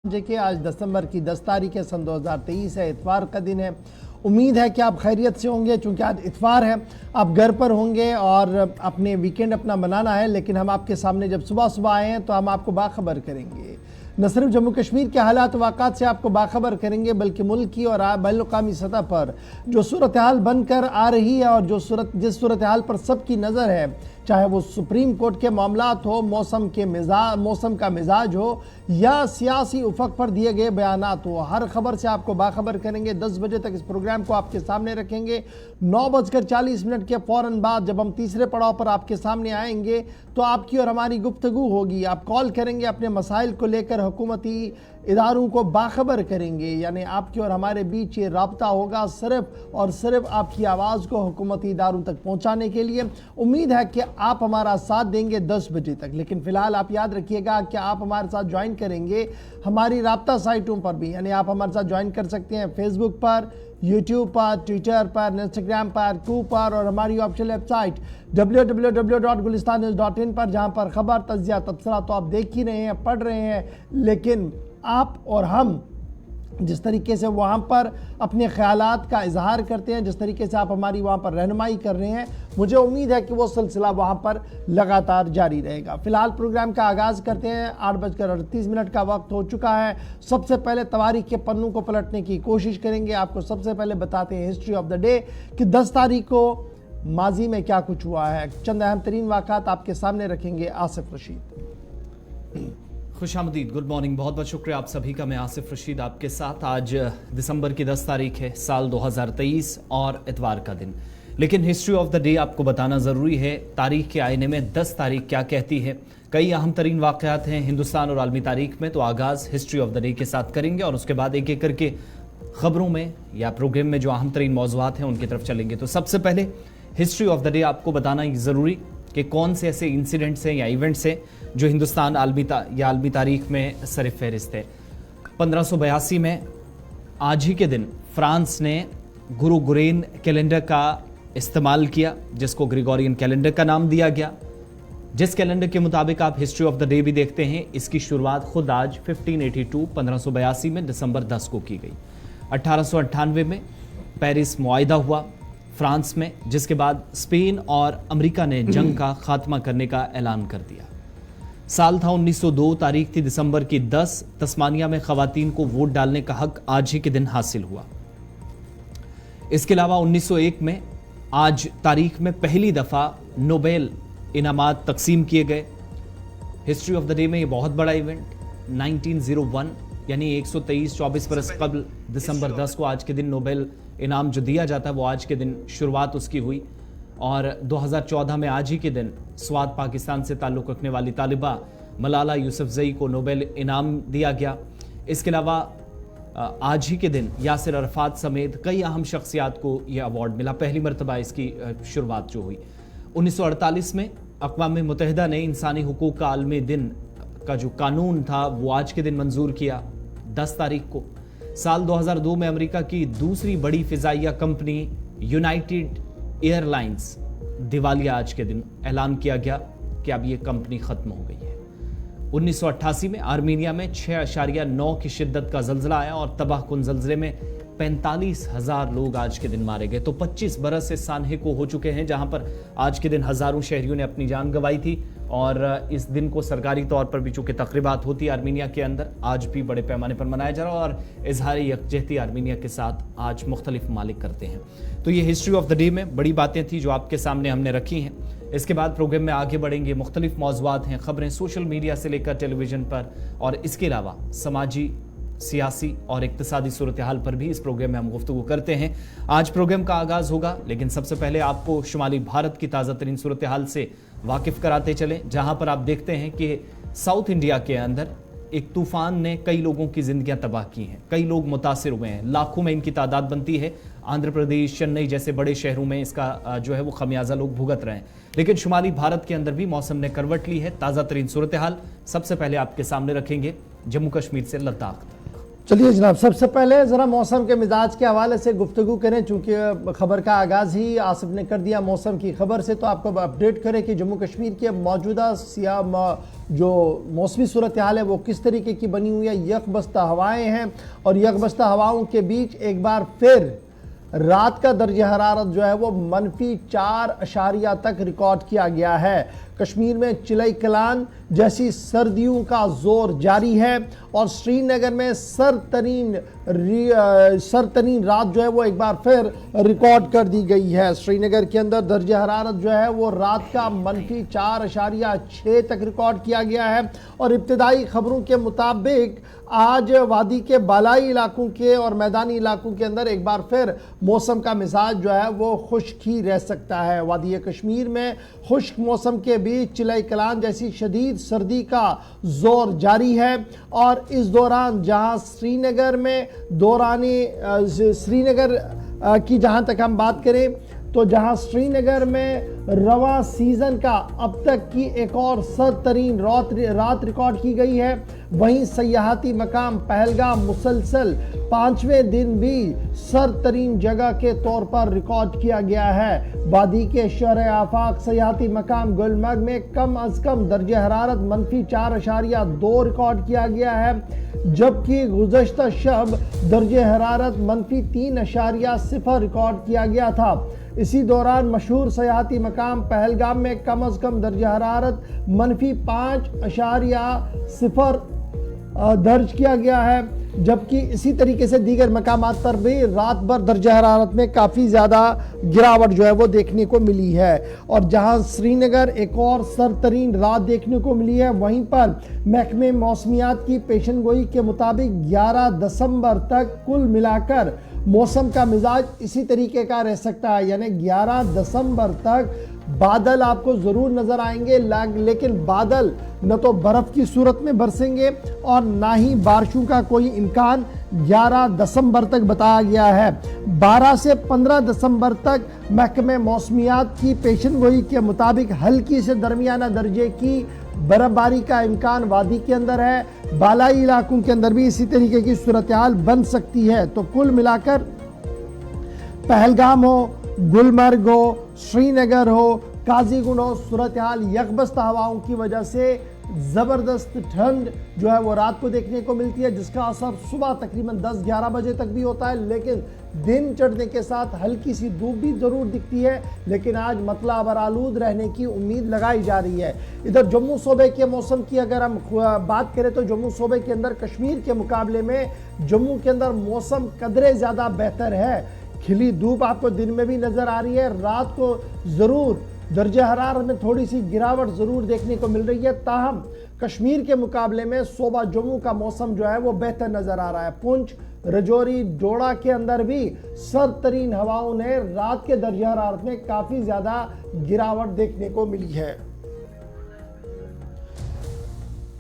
देखिए, आज दिसंबर की 10 तारीख है, सन 2023 है, इतवार का दिन है। उम्मीद है कि आप खैरियत से होंगे। चूंकि आज इतवार है, आप घर पर होंगे और अपने वीकेंड अपना बनाना है। लेकिन हम आपके सामने जब सुबह सुबह आए हैं तो हम आपको बाखबर करेंगे। न सिर्फ जम्मू कश्मीर के हालात वाक़ात से आपको बाखबर करेंगे, बल्कि मुल्क की और बैनुल-अक़वामी सतह पर जो सूरत हाल बनकर आ रही है और जिस सूरत हाल पर सबकी नज़र है, चाहे वो सुप्रीम कोर्ट के मामलात हो, मौसम का मिजाज हो या सियासी उफक पर दिए गए बयानात हो, हर खबर से आपको बाखबर करेंगे। 10 बजे तक इस प्रोग्राम को आपके सामने रखेंगे। 9:40 के फ़ौरन बाद जब हम तीसरे पड़ाव पर आपके सामने आएंगे तो आपकी और हमारी गुफ्तगू होगी। आप कॉल करेंगे, अपने मसाइल को लेकर हुकूमती इदारों को बाखबर करेंगे। यानी आपकी और हमारे बीच ये राब्ता होगा सिर्फ और सिर्फ आपकी आवाज़ को हुकूमती इदारों तक पहुँचाने के लिए। उम्मीद है कि आप हमारा साथ देंगे 10 बजे तक। लेकिन फ़िलहाल आप याद रखिएगा कि आप हमारे साथ ज्वाइन करेंगे हमारी राब्ता साइटों पर भी। यानी आप हमारे साथ ज्वाइन कर सकते हैं फेसबुक पर, यूट्यूब पर, ट्विटर पर, इंस्टाग्राम पर, कू पर और हमारी ऑफिशियल वेबसाइट www.gulistannews.in पर, जहां पर खबर, तज्जिया, तबसरा तो आप देख ही रहे हैं, पढ़ रहे हैं। लेकिन आप और हम जिस तरीके से वहाँ पर अपने ख्यालात का इजहार करते हैं, जिस तरीके से आप हमारी वहाँ पर रहनुमाई कर रहे हैं, मुझे उम्मीद है कि वो सिलसिला वहाँ पर लगातार जारी रहेगा। फ़िलहाल प्रोग्राम का आगाज़ करते हैं। 8:38 का वक्त हो चुका है। सबसे पहले तवारीख के पन्नों को पलटने की कोशिश करेंगे। आपको सबसे पहले बताते हैं हिस्ट्री ऑफ द डे कि 10 तारीख को माजी में क्या कुछ हुआ है। चंद अहम तरीन वाक़ात आपके सामने रखेंगे आसिफ रशीद। खुशामदीद, गुड मॉर्निंग, बहुत बहुत शुक्रिया आप सभी का। मैं आसिफ रशीद आपके साथ। आज दिसंबर की 10 तारीख है, साल 2023 और इतवार का दिन। लेकिन हिस्ट्री ऑफ द डे आपको बताना ज़रूरी है। तारीख के आईने में 10 तारीख क्या कहती है, कई अहम तरीन वाक़यात हैं हिंदुस्तान और आलमी तारीख में। तो आगाज़ हिस्ट्री ऑफ द डे के साथ करेंगे और उसके बाद एक एक करके ख़बरों में या प्रोग्राम में जो अहम तरीन मौज़ूआत हैं उनकी तरफ चलेंगे। तो सबसे पहले हिस्ट्री ऑफ द डे आपको बताना ज़रूरी कि कौन से ऐसे इंसिडेंट्स हैं या इवेंट्स हैं जो हिंदुस्तान आलमी तारीख में सर फहरिस्त है। 1582 में आज ही के दिन फ्रांस ने गुरुगोरेन कैलेंडर का इस्तेमाल किया, जिसको ग्रेगोरियन कैलेंडर का नाम दिया गया। जिस कैलेंडर के मुताबिक आप हिस्ट्री ऑफ द डे भी देखते हैं, इसकी शुरुआत खुद आज 1582 में दिसंबर 10 को की गई। 1898 में पेरिस मुआहिदा हुआ फ्रांस में, जिसके बाद स्पेन और अमेरिका ने जंग का खात्मा करने का ऐलान कर दिया। साल था 1902, तारीख थी दिसंबर की 10। तस्मानिया में खवातीन को वोट डालने का हक आज ही के दिन हासिल हुआ। इसके अलावा 1901 में आज तारीख में पहली दफा नोबेल इनामात तकसीम किए गए। हिस्ट्री ऑफ द डे में ये बहुत बड़ा इवेंट 1901 यानी 123-24 बरस कबल दिसंबर 10 को आज के दिन नोबेल इनाम जो दिया जाता है वो आज के दिन शुरुआत उसकी हुई। और 2014 में आज ही के दिन स्वात पाकिस्तान से ताल्लुक़ रखने वाली तालिबा मलाला यूसुफजई को नोबेल इनाम दिया गया। इसके अलावा आज ही के दिन यासिर अरफात समेत कई अहम शख्सियात को यह अवार्ड मिला। पहली मरतबा इसकी शुरुआत जो हुई 1948 में अक़वाम मुत्तहिदा ने इंसानी हुकूक़ का आलमी दिन का जो कानून था वो आज के दिन मंजूर किया 10 तारीख को। साल 2002 में अमेरिका की दूसरी बड़ी फ़िज़ाइया कंपनी यूनाइटेड एयरलाइंस दिवालिया आज के दिन ऐलान किया गया कि अब ये कंपनी ख़त्म हो गई है। 1988 में आर्मीनिया में 6.9 की शिद्दत का ज़ल्ज़ला आया और तबाहकुन ज़ल्ज़ले में 45,000 लोग आज के दिन मारे गए। तो 25 बरस इस सानहे को हो चुके हैं जहां पर आज के दिन हज़ारों शहरियों ने अपनी जान गंवाई थी। और इस दिन को सरकारी तौर पर भी चूँकि तकरीबात होती है आर्मीनिया के अंदर, आज भी बड़े पैमाने पर मनाया जा रहा है और इजहार यकजहती आर्मीनिया के साथ आज मुख्तलिफ मालिक करते हैं। तो ये हिस्ट्री ऑफ द डे में बड़ी बातें थी जो आपके सामने हमने रखी हैं। इसके बाद प्रोग्राम में आगे बढ़ेंगे, मुख्तलिफ मौज़ूआत हैं, ख़बरें सोशल मीडिया से लेकर टेलीविज़न पर, और इसके अलावा समाजी, सियासी और इक्तिसादी सूरत हाल पर भी इस प्रोग्राम में हम गुफ्तगू करते हैं। आज प्रोग्राम का आगाज़ होगा, लेकिन सबसे पहले आपको शुमाली भारत की ताज़ा तरीन सूरत हाल से वाकिफ़ कराते चलें, जहां पर आप देखते हैं कि साउथ इंडिया के अंदर एक तूफ़ान ने कई लोगों की ज़िंदगियां तबाह की हैं, कई लोग मुतासिर हुए हैं, लाखों में इनकी तादाद बनती है। आंध्र प्रदेश, चेन्नई जैसे बड़े शहरों में इसका जो है वो खमियाजा लोग भुगत रहे हैं। लेकिन शुमाली भारत के अंदर भी मौसम ने करवट ली है। ताज़ा तरीन सूरत हाल सबसे पहले आपके सामने रखेंगे जम्मू कश्मीर से लद्दाख तक। चलिए जनाब, सबसे पहले ज़रा मौसम के मिजाज के हवाले से गुफ्तगू करें, चूँकि ख़बर का आगाज़ ही आसिफ ने कर दिया मौसम की ख़बर से, तो आपको अपडेट करें कि जम्मू कश्मीर के मौजूदा जो मौसमी सूरत हाल है वो किस तरीके की बनी हुई है। यकबस्ता हवाएँ हैं और यकबस्ता हवाओं के बीच एक बार फिर रात का दर्ज हरारत जो है वो -4 तक रिकॉर्ड किया गया है। कश्मीर में चिलई कलान जैसी सर्दियों का जोर जारी है और श्रीनगर में सरतरीन रात जो है वो एक बार फिर रिकॉर्ड कर दी गई है। श्रीनगर के अंदर दर्ज हरारत जो है वो रात का -4.6 तक रिकॉर्ड किया गया है और इब्तदाई खबरों के मुताबिक आज वादी के बालाई इलाकों के और मैदानी इलाकों के अंदर एक बार फिर मौसम का मिजाज जो है वो खुश्क ही रह सकता है। वादी कश्मीर में खुश्क मौसम के बीच चिलई कलान जैसी शदीद सर्दी का जोर जारी है और इस दौरान जहां श्रीनगर में श्रीनगर की जहां तक हम बात करें तो जहां श्रीनगर में रवा सीजन का अब तक की एक और सरतरीन रात रिकॉर्ड की गई है, वहीं सयाहती मकाम पहलगाम मुसलसल 5वें दिन भी सरतरीन जगह के तौर पर रिकॉर्ड किया गया है। वादी के शहर आफाक सयाहती मकाम गुलमर्ग में कम अज कम दर्ज हरारत -4.2 रिकॉर्ड किया गया है, जबकि गुज़श्ता शब दर्ज हरारत -3.0 रिकॉर्ड किया गया था। इसी दौरान मशहूर सयाहती मकाम पहलगाम में कम अज कम दर्ज हरारत -5.0 दर्ज किया गया है, जबकि इसी तरीके से दीगर मकामात पर भी रात भर दर्ज हरारत में काफ़ी ज़्यादा गिरावट जो है वो देखने को मिली है। और जहां श्रीनगर एक और सरतरीन रात देखने को मिली है, वहीं पर महकमे मौसमियात की पेशनगोई के मुताबिक 11 दिसंबर तक कुल मिलाकर मौसम का मिजाज इसी तरीके का रह सकता है, यानी 11 दिसंबर तक बादल आपको ज़रूर नज़र आएंगे, लेकिन बादल न तो बर्फ़ की सूरत में बरसेंगे और ना ही बारिशों का कोई इम्कान 11 दिसंबर तक बताया गया है। 12 से 15 दिसंबर तक महकमे मौसमियात की पेशनगोई के मुताबिक हल्की से दरमियाना दर्जे की बर्फबारी का इम्कान वादी के अंदर है। बालाई इलाकों के अंदर भी इसी तरीके की सूरत हाल बन सकती है। तो कुल मिलाकर पहलगाम हो, गुलमर्ग हो, श्रीनगर हो, काजीगुंड हो, सूरत हाल यकबस्ता हवाओं की वजह से ज़बरदस्त ठंड जो है वो रात को देखने को मिलती है, जिसका असर सुबह तकरीबन 10-11 बजे तक भी होता है, लेकिन दिन चढ़ने के साथ हल्की सी धूप भी ज़रूर दिखती है। लेकिन आज मतला आलूद रहने की उम्मीद लगाई जा रही है। इधर जम्मू सूबे के मौसम की अगर हम बात करें तो जम्मू सूबे के अंदर कश्मीर के मुकाबले में जम्मू के अंदर मौसम कदरे ज़्यादा बेहतर है। खिली धूप आपको दिन में भी नज़र आ रही है, रात को ज़रूर दर्जे हरारत में थोड़ी सी गिरावट ज़रूर देखने को मिल रही है। ताहम कश्मीर के मुकाबले में सूबा जम्मू का मौसम जो है वो बेहतर नज़र आ रहा है। पुंछ, रजौरी, डोडा के अंदर भी सरतरीन हवाओं ने रात के दर्जे हरारत में काफ़ी ज़्यादा गिरावट देखने को मिली है।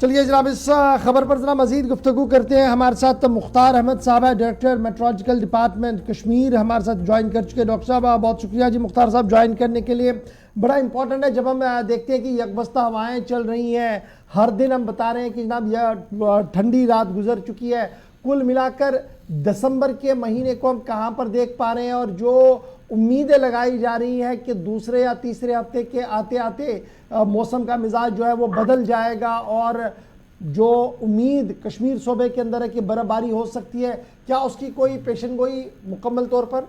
चलिए जनाब, इस खबर पर जरा मजीद गुफ्तगू करते हैं। हमारे साथ मुख्तार अहमद साहब है, डायरेक्टर मेट्रोलॉजिकल डिपार्टमेंट कश्मीर, हमारे साथ ज्वाइन कर चुके। डॉक्टर साहब बहुत शुक्रिया जी मुख्तार साहब ज्वाइन करने के लिए। बड़ा इंपॉर्टेंट है, जब हम देखते हैं कि यकबस्ता हवाएं चल रही हैं, हर दिन हम बता रहे हैं कि जनाब यह ठंडी रात गुजर चुकी है। कुल मिलाकर दिसंबर के महीने को हम कहाँ पर देख पा रहे हैं और जो उम्मीदें लगाई जा रही हैं कि दूसरे या तीसरे हफ्ते के आते आते मौसम का मिजाज जो है वो बदल जाएगा और जो उम्मीद कश्मीर सूबे के अंदर है कि बर्फबारी हो सकती है, क्या उसकी कोई पेशनगोई मुकम्मल तौर पर?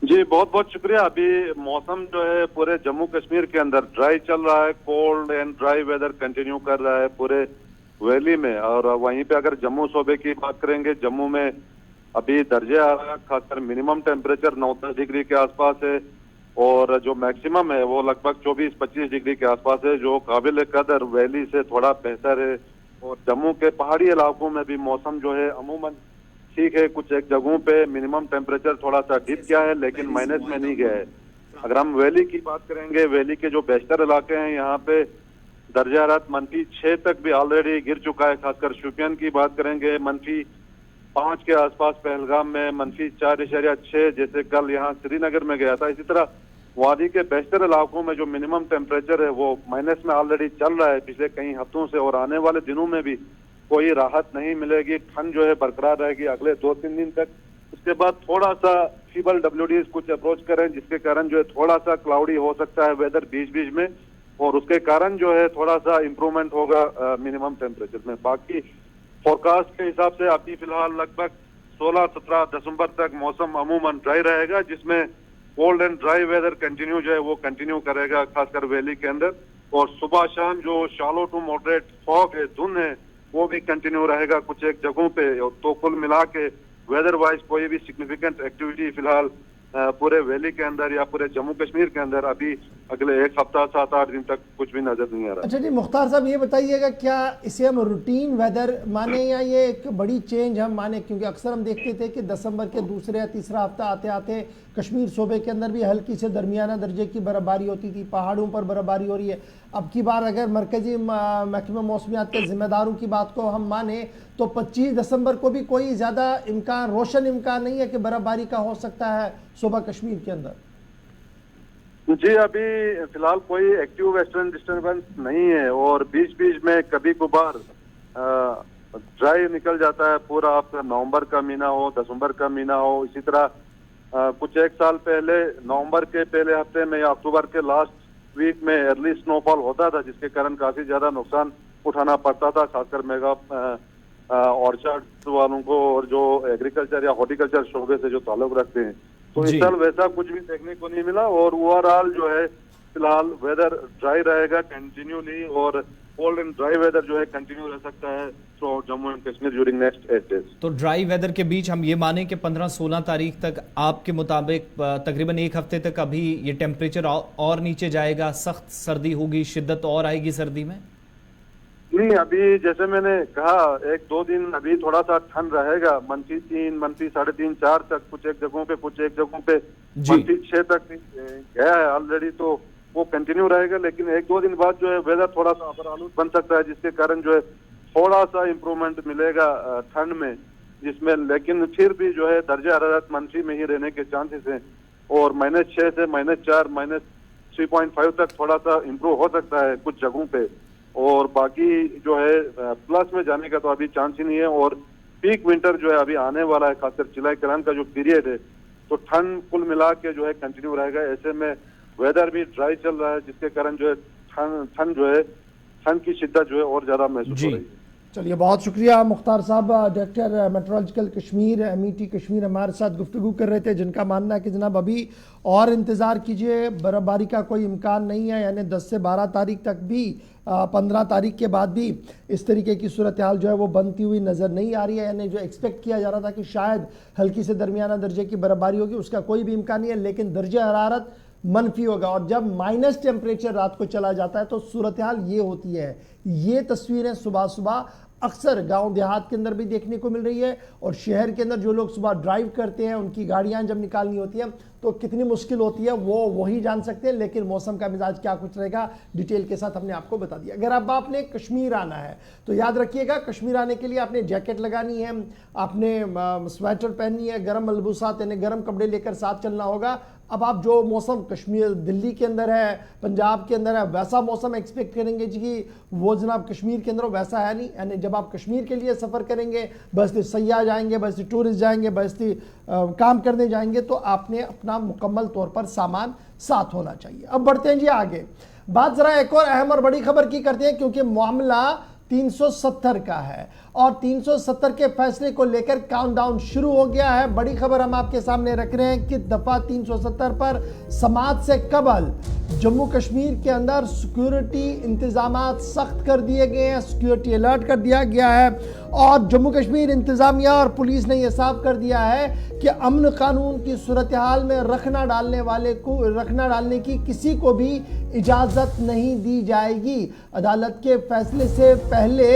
जी बहुत बहुत शुक्रिया। अभी मौसम जो है पूरे जम्मू कश्मीर के अंदर ड्राई चल रहा है, cold and dry weather continue कर रहा है पूरे वैली में। और वहीं पे अगर जम्मू सूबे की बात करेंगे, जम्मू में अभी दर्जे खासकर मिनिमम टेम्परेचर 9-10 डिग्री के आसपास है और जो मैक्सिमम है वो लगभग 24-25 डिग्री के आसपास है, जो काबिल कदर वैली से थोड़ा बेहतर है। और जम्मू के पहाड़ी इलाकों में भी मौसम जो है अमूमन ठीक है, कुछ एक जगहों पे मिनिमम टेम्परेचर थोड़ा सा डिप गया है लेकिन माइनस में नहीं गया है। अगर हम वैली की बात करेंगे, वैली के जो बेशतर इलाके हैं यहाँ पे दर्जा हरारत -6 तक भी ऑलरेडी गिर चुका है। खासकर शोपियान की बात करेंगे -5 के आसपास, पहलगाम में -4.6 जैसे कल यहाँ श्रीनगर में गया था। इसी तरह वादी के बेशतर इलाकों में जो मिनिमम टेम्परेचर है वो माइनस में ऑलरेडी चल रहा है पिछले कई हफ्तों से और आने वाले दिनों में भी कोई राहत नहीं मिलेगी, ठंड जो है बरकरार रहेगी अगले 2-3 दिन तक। उसके बाद थोड़ा सा फीबल WDs कुछ अप्रोच करें, जिसके कारण जो है थोड़ा सा क्लाउडी हो सकता है वेदर बीच बीच में, और उसके कारण जो है थोड़ा सा इम्प्रूवमेंट होगा मिनिमम टेम्परेचर में। बाकी फोरकास्ट के हिसाब से अभी फिलहाल लगभग 16-17 दिसंबर तक मौसम अमूमन ड्राई रहेगा, जिसमें cold and dry weather continue जो है वो कंटिन्यू करेगा, खासकर वैली के अंदर। और सुबह शाम जो शैलो टू मॉडरेट फॉग है, धुंध है, वो भी कंटिन्यू रहेगा कुछ एक जगहों पे। तो कुल मिला के वेदर वाइज कोई भी सिग्निफिकेंट एक्टिविटी फिलहाल पूरे वैली के अंदर या पूरे जम्मू कश्मीर के अंदर अभी अगले एक हफ्ता 7-8 दिन तक कुछ भी नजर नहीं आ रहा। अच्छा जी, मुख्तार साहब ये बताइएगा, क्या इसे हम रूटीन वेदर माने या ये एक बड़ी चेंज हम माने? क्योंकि अक्सर हम देखते थे कि दिसंबर के दूसरे या तीसरा हफ्ता आते आते कश्मीर सूबे के अंदर भी हल्की से दरमियाना दर्जे की बर्फबारी होती थी, पहाड़ों पर बर्फबारी हो रही है। अब की बार अगर मरकजी महकमा मौसमियात के जिम्मेदारों की बात को हम माने तो 25 दिसंबर को भी कोई ज़्यादा इम्कान, रोशन इम्कान नहीं है कि बर्फबारी का हो सकता है सूबा कश्मीर के अंदर। जी, अभी फिलहाल कोई एक्टिव वेस्टर्न डिस्टर्बेंस नहीं है, और बीच बीच में कभी कभार ड्राई निकल जाता है पूरा। आपका नवंबर का महीना हो, दिसंबर का महीना हो, इसी तरह कुछ एक साल पहले नवंबर के पहले हफ्ते में या अक्टूबर के लास्ट वीक में अर्ली स्नोफॉल होता था, जिसके कारण काफी ज्यादा नुकसान उठाना पड़ता था, खासकर मेगा ऑर्चर्ड वालों को और जो एग्रीकल्चर या हॉर्टिकल्चर शोबे से जो ताल्लुक रखते हैं। तो इस साल वैसा कुछ भी देखने को नहीं मिला, और ओवरऑल जो है फिलहाल वेदर ड्राई रहेगा कंटिन्यूली, और कोल्ड एंड ड्राई वेदर जो है कंटिन्यू रह सकता है through Jammu and Kashmir during next 8 days. तो ड्राई वेदर के बीच हम ये माने कि 15-16 तारीख तक आपके मुताबिक तकरीबन एक हफ्ते तक अभी ये टेम्परेचर और नीचे जाएगा, सख्त सर्दी होगी, शिद्दत और आएगी सर्दी में? नहीं, अभी जैसे मैंने कहा 1-2 दिन अभी थोड़ा सा ठंड रहेगा, -3, -3.5, -4 तक कुछ एक जगहों पे, कुछ एक जगहों पे -6 तक गया है ऑलरेडी, तो वो कंटिन्यू रहेगा। लेकिन 1-2 दिन बाद जो है वेदर थोड़ा सा अबरालूद बन सकता है, जिसके कारण जो है थोड़ा सा इम्प्रूवमेंट मिलेगा ठंड में, जिसमें लेकिन फिर भी जो है दर्जा हरारत मंफी में ही रहने के चांसेस हैं, और -6 से -4, -3.5 तक थोड़ा सा इम्प्रूव हो सकता है कुछ जगहों पे, और बाकी जो है प्लस में जाने का तो अभी चांस ही नहीं है। और पीक विंटर जो है अभी आने वाला है, खासकर जुलाई कलान का जो पीरियड है, तो ठंड कुल मिला के जो है कंटिन्यू रहेगा। ऐसे में वेदर भी ड्राई चल रहा है, जिसके कारण जो है ठंड जो है, ठंड की शिद्दत जो है और ज्यादा महसूस हो रही है। चलिए, बहुत शुक्रिया मुख्तार साहब, director meteorological Kashmir MET Kashmir हमारे साथ गुफ्तगू कर रहे थे, जिनका मानना है कि जनाब अभी और इंतज़ार कीजिए, बर्फबारी का कोई इम्कान नहीं है, यानी 10 से 12 तारीख तक भी, 15 तारीख के बाद भी इस तरीके की सूरत हाल जो है वो बनती हुई नज़र नहीं आ रही है। यानी जो एक्सपेक्ट किया जा रहा था कि शायद हल्की से दरमियाना दर्जे की बर्फबारी होगी, उसका कोई भी इम्कान नहीं है, लेकिन दर्जा हरारत मनफी होगा, और जब माइनस टेम्परेचर रात को चला जाता है तो सूरत हाल ये होती है। ये तस्वीरें सुबह सुबह अक्सर गांव देहात के अंदर भी देखने को मिल रही है, और शहर के अंदर जो लोग सुबह ड्राइव करते हैं, उनकी गाड़ियां जब निकालनी होती हैं तो कितनी मुश्किल होती है वो वही जान सकते हैं। लेकिन मौसम का मिजाज क्या कुछ रहेगा डिटेल के साथ हमने आपको बता दिया। अगर अब आपने कश्मीर आना है तो याद रखिएगा, कश्मीर आने के लिए आपने जैकेट लगानी है, आपने स्वेटर पहननी है, गर्म मलबूसात यानी गर्म कपड़े लेकर साथ चलना होगा। अब आप जो मौसम कश्मीर, दिल्ली के अंदर है, पंजाब के अंदर है, वैसा मौसम एक्सपेक्ट करेंगे जी कि वो जनाब कश्मीर के अंदर वैसा है नहीं। यानी जब आप कश्मीर के लिए सफ़र करेंगे, बस्ती सयाह जाएंगे, बस्ती टूरिस्ट जाएंगे, बस्ती काम करने जाएंगे, तो आपने अपना मुकम्मल तौर पर सामान साथ होना चाहिए। अब बढ़ते हैं जी आगे, बात ज़रा एक और अहम और बड़ी खबर की करते हैं, क्योंकि मामला 370 का है, और 370 के फैसले को लेकर काउंटडाउन शुरू हो गया है। बड़ी खबर हम आपके सामने रख रहे हैं कि दफा 370 पर समाअत से कबल जम्मू कश्मीर के अंदर सिक्योरिटी इंतजामात सख्त कर दिए गए हैं, सिक्योरिटी अलर्ट कर दिया गया है, और जम्मू कश्मीर इंतजामिया और पुलिस ने यह साफ कर दिया है कि अमन कानून की सूरत हाल में रखना डालने की किसी को भी इजाज़त नहीं दी जाएगी। अदालत के फैसले से पहले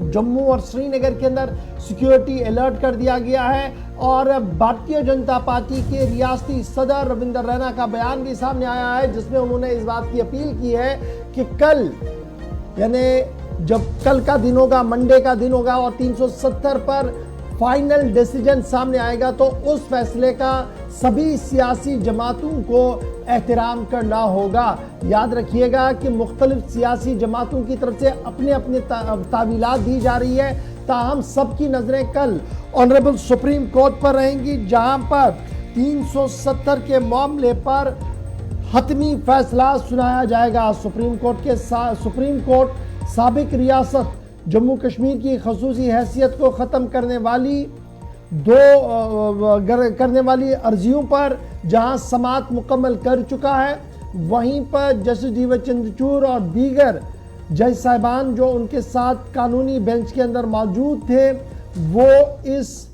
जम्मू और श्रीनगर के अंदर सिक्योरिटी अलर्ट कर दिया गया है, और भारतीय जनता पार्टी के रियासती सदर रविंदर रैना का बयान भी सामने आया है, जिसमें उन्होंने इस बात की अपील की है कि कल, यानी जब कल का दिन होगा, मंडे का दिन होगा, और 370 पर फाइनल डिसीजन सामने आएगा तो उस फैसले का सभी सियासी जमातों को एहतराम करना होगा। याद रखिएगा कि मुख्तलिफ सियासी जमातों की तरफ से अपने अपने तावीलात दी जा रही है, ताहम सबकी नजरें कल ऑनरेबल सुप्रीम कोर्ट पर रहेंगी, जहां पर 370 के मामले पर हतमी फैसला सुनाया जाएगा। सुप्रीम कोर्ट साबिक रियासत जम्मू कश्मीर की खसूसी हैसियत को ख़त्म करने वाली अर्जियों पर जहां समाअत मुकम्मल कर चुका है, वहीं पर जस्टिस डी वाई चंद्रचूड़ और दीगर जज साहिबान जो उनके साथ कानूनी बेंच के अंदर मौजूद थे, वो इस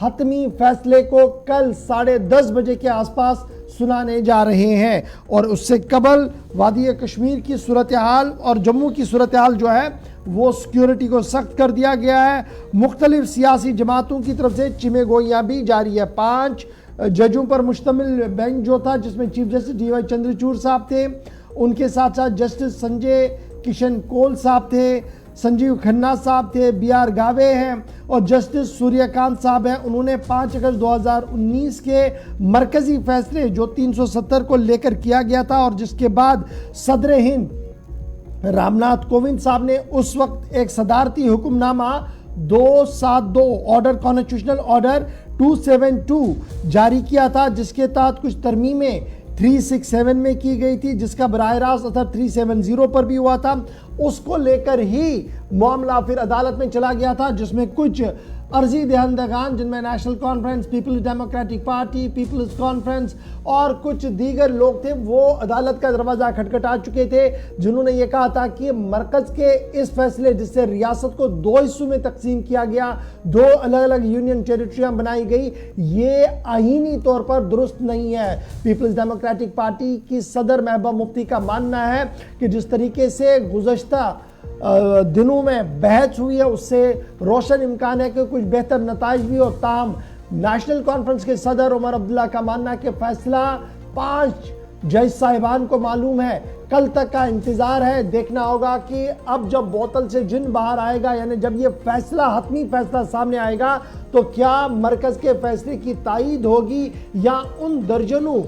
हतमी फैसले को कल 10:30 बजे के आसपास सुनाने जा रहे हैं। और उससे कबल वादी कश्मीर की सूरत हाल और जम्मू की सूरत हाल जो है वो सिक्योरिटी को सख्त कर दिया गया है। मुख्तलिफ सियासी जमातों की तरफ से चिमे गोइयाँ भी जारी है। 5 जजों पर मुश्तमिल बेंच जो था, जिसमें chief justice D Y Chandrachud साहब थे, उनके साथ साथ जस्टिस संजय किशन कौल साहब थे, संजीव खन्ना साहब थे, BR गावे हैं और जस्टिस सूर्यकांत साहब हैं। उन्होंने 5 अगस्त 2019 के मरकजी फैसले जो 370 को लेकर किया गया था और जिसके बाद सदर हिंद रामनाथ कोविंद साहब ने उस वक्त एक सदारती हुक्मनामा 272 ऑर्डर, कॉन्स्टिट्यूशनल ऑर्डर 272 जारी किया था, जिसके तहत कुछ तरमीमें 367 में की गई थी, जिसका बराह रास्त असर 370 पर भी हुआ था। उसको लेकर ही मामला फिर अदालत में चला गया था, जिसमें कुछ अर्जी दहंदगान, जिनमें National Conference, Peoples Democratic Party, Peoples Conference और कुछ दीगर लोग थे, वो अदालत का दरवाज़ा खटखटा चुके थे, जिन्होंने ये कहा था कि मरकज़ के इस फैसले जिससे रियासत को 2 हिस्सों में तकसीम किया गया, 2 अलग अलग यूनियन टेरिटरियाँ बनाई गई, ये आईनी तौर पर दुरुस्त नहीं है। पीपल्स डेमोक्रेटिक पार्टी की सदर महबूबा मुफ्ती का मानना है कि जिस तरीके से गुज़श्ता दिनों में बहस हुई है, उससे रोशन इम्कान है कि कुछ बेहतर नताइज भी हो। ताहम नेशनल कॉन्फ्रेंस के सदर उमर अब्दुल्ला का मानना है कि फैसला 5 जज साहिबान को मालूम है, कल तक का इंतजार है। देखना होगा कि अब जब बोतल से जिन बाहर आएगा, यानी जब ये फैसला, हतमी फैसला सामने आएगा, तो क्या मरकज के फैसले की तायीद होगी या उन दर्जनों